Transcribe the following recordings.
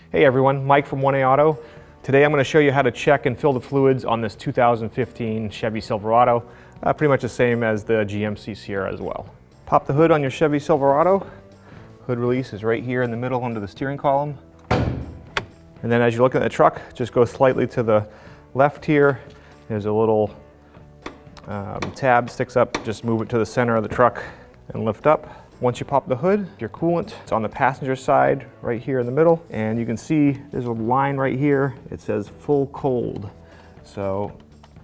Hey everyone, Mike from 1A Auto. Today I'm going to show you how to check and fill the fluids on this 2015 Chevy Silverado. Pretty much the same as the GMC Sierra as well. Pop the hood on your Chevy Silverado. Hood release is right here in the middle under the steering column. And then as you look at the truck, just go slightly to the left here. There's a little tab sticks up. Just move it to the center of the truck and lift up. Once you pop the hood, your coolant, it's on the passenger side right here in the middle. And you can see there's a line right here. It says full cold. So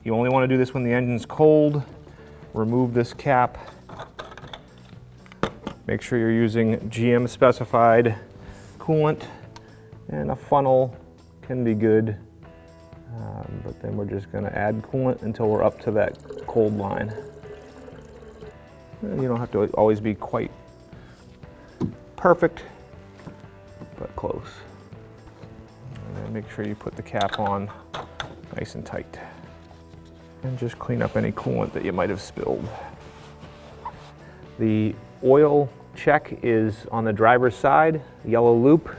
you only want to do this when the engine's cold. Remove this cap. Make sure you're using GM specified coolant, and a funnel can be good. But then we're just going to add coolant until we're up to that cold line. And you don't have to always be quite perfect, but close. And then make sure you put the cap on nice and tight. And just clean up any coolant that you might have spilled. The oil check is on the driver's side, yellow loop.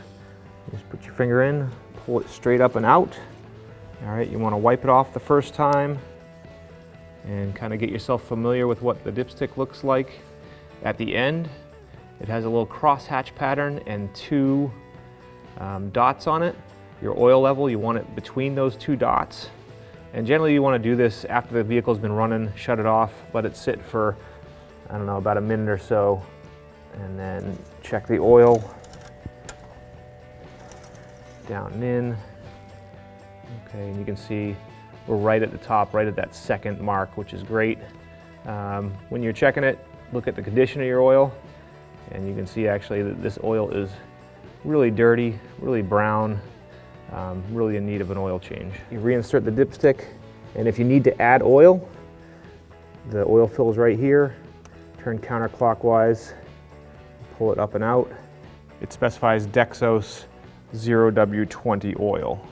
Just put your finger in, pull it straight up and out. All right, you want to wipe it off the first time and kind of get yourself familiar with what the dipstick looks like. At the end, it has a little crosshatch pattern and two dots on it. Your oil level, you want it between those two dots. And generally you want to do this after the vehicle's been running, shut it off, let it sit for, I don't know, about a minute or so, and then check the oil down and in. Okay, and you can see we're right at the top, right at that second mark, which is great. When you're checking it, look at the condition of your oil, and you can see actually that this oil is really dirty, really brown, really in need of an oil change. You reinsert the dipstick, and if you need to add oil, the oil fills right here. Turn counterclockwise, pull it up and out. It specifies Dexos 0W20 oil.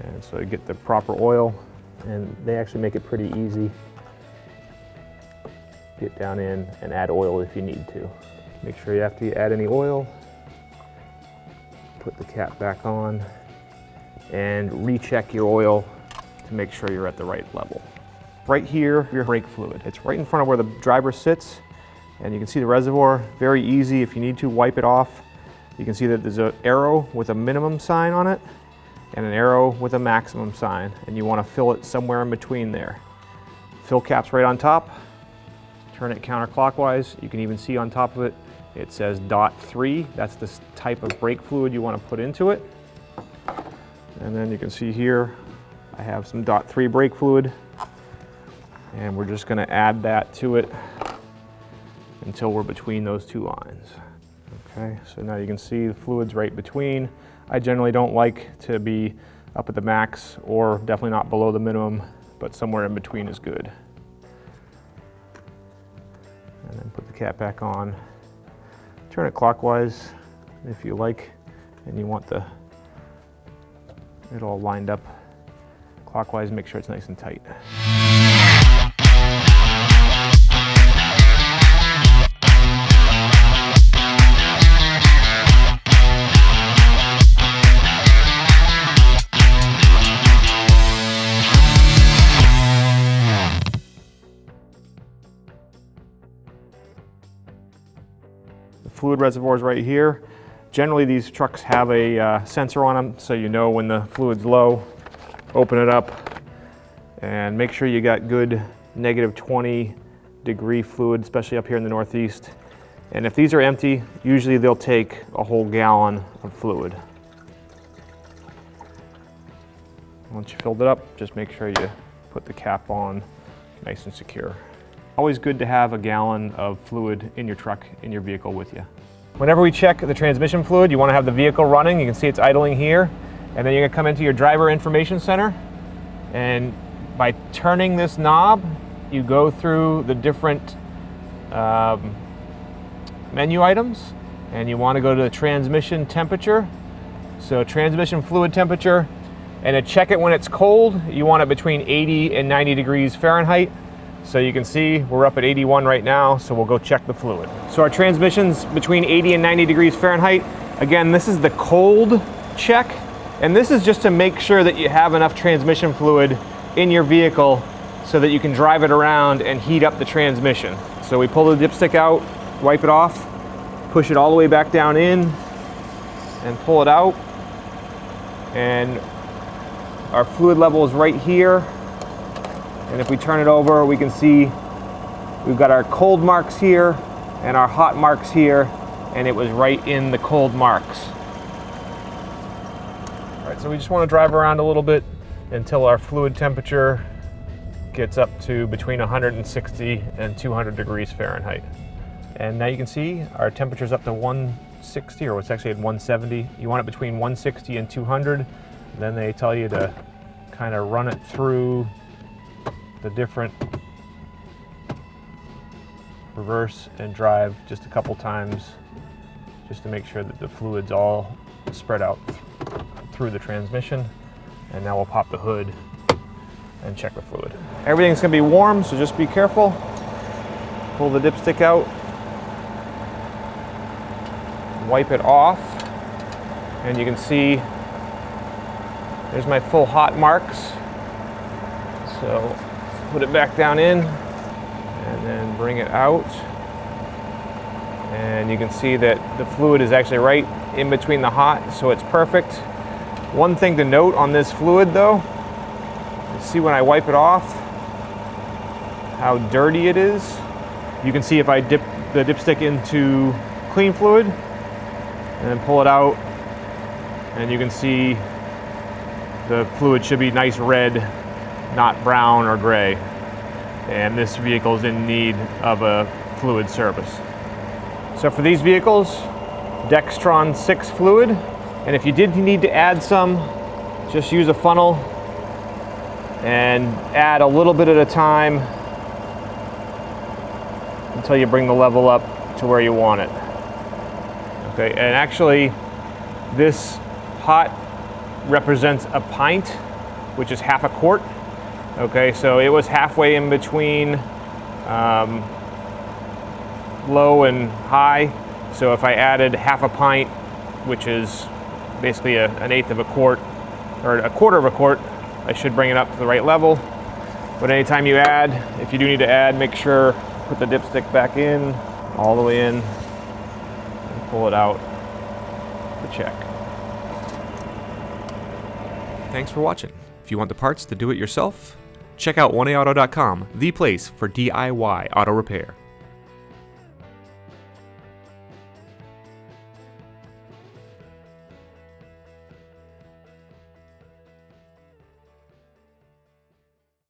And so you get the proper oil, and they actually make it pretty easy. Get down in and add oil if you need to. Make sure after you add any oil, put the cap back on and recheck your oil to make sure you're at the right level. Right here, your brake fluid. It's right in front of where the driver sits, and you can see the reservoir. Very easy. If you need to wipe it off, you can see that there's an arrow with a minimum sign on it and an arrow with a maximum sign, and you want to fill it somewhere in between there. Fill cap's right on top. Turn it counterclockwise. You can even see on top of it, it says .3. That's the type of brake fluid you want to put into it. And then you can see here, I have some .3 brake fluid, and we're just going to add that to it until we're between those two lines. Okay, so now you can see the fluid's right between. I generally don't like to be up at the max, or definitely not below the minimum, but somewhere in between is good. And then put the cap back on. Turn it clockwise if you like, and you want it all lined up clockwise. Make sure it's nice and tight. Fluid reservoirs right here. Generally these trucks have a sensor on them, so you know when the fluid's low. Open it up and make sure you got good -20 degree fluid, especially up here in the Northeast. And if these are empty, usually they'll take a whole gallon of fluid. Once you filled it up, just make sure you put the cap on nice and secure. Always good to have a gallon of fluid in your truck, in your vehicle with you. Whenever we check the transmission fluid, you want to have the vehicle running. You can see it's idling here. And then you're going to come into your driver information center. And by turning this knob, you go through the different menu items. And you want to go to the transmission temperature. So transmission fluid temperature. And to check it when it's cold, you want it between 80 and 90 degrees Fahrenheit. So you can see we're up at 81 right now, so we'll go check the fluid. So our transmission's between 80 and 90 degrees Fahrenheit. Again, this is the cold check. And this is just to make sure that you have enough transmission fluid in your vehicle so that you can drive it around and heat up the transmission. So we pull the dipstick out, wipe it off, push it all the way back down in, and pull it out. And our fluid level is right here. And if we turn it over, we can see we've got our cold marks here and our hot marks here, and it was right in the cold marks. All right, so we just want to drive around a little bit until our fluid temperature gets up to between 160 and 200 degrees Fahrenheit. And now you can see our temperature's up to 160, or it's actually at 170. You want it between 160 and 200. Then they tell you to kind of run it through the different reverse and drive just a couple times, just to make sure that the fluid's all spread out through the transmission. And now we'll pop the hood and check the fluid. Everything's gonna be warm, so just be careful. Pull the dipstick out, wipe it off, and you can see there's my full hot marks. So put it back down in and then bring it out. And you can see that the fluid is actually right in between the hot, so it's perfect. One thing to note on this fluid though, you see when I wipe it off, how dirty it is. You can see if I dip the dipstick into clean fluid and then pull it out, and you can see the fluid should be nice red, not brown or gray. And this vehicle is in need of a fluid service. So for these vehicles, Dextron 6 fluid. And if you did need to add some, just use a funnel and add a little bit at a time until you bring the level up to where you want it. Okay, and actually this hot represents a pint, which is half a quart. Okay, so it was halfway in between low and high. So if I added half a pint, which is basically an eighth of a quart, or a quarter of a quart, I should bring it up to the right level. But anytime you add, if you do need to add, make sure put the dipstick back in, all the way in, and pull it out to check. Thanks for watching. If you want the parts to do it yourself, check out oneaauto.com, the place for DIY auto repair.